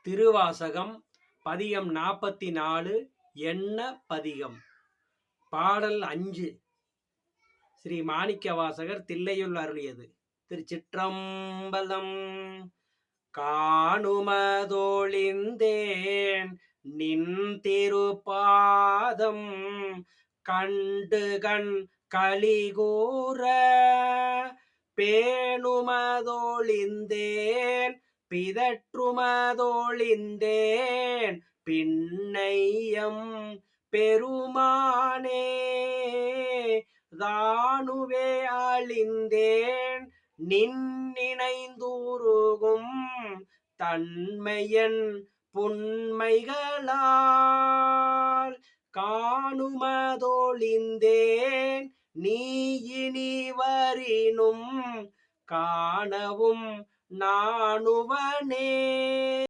திருவாசகம் பதிகம் 44 எண்ண பதிகம். பாடல் 5 ஸ்ரீ மாணிக்கவாசகர் தில்லையுள் அருளியது. திருச்சிற்றம்பலம். காணுமதொழிந்தேன் நின் திருப்பாதம் கண்டு கண் களிகூர பேணுமதொழிந்தேன் பிதற்றுமதொழிந்தேன் பின்னையம் பெருமானே தானுவே அழிந்தேன் நின்னினைந்துருகும் தன்மையன் புன்மைகளால் காணுமதொழிந்தேன் நீ இனி வரினும் காணவும் நாணுவனே.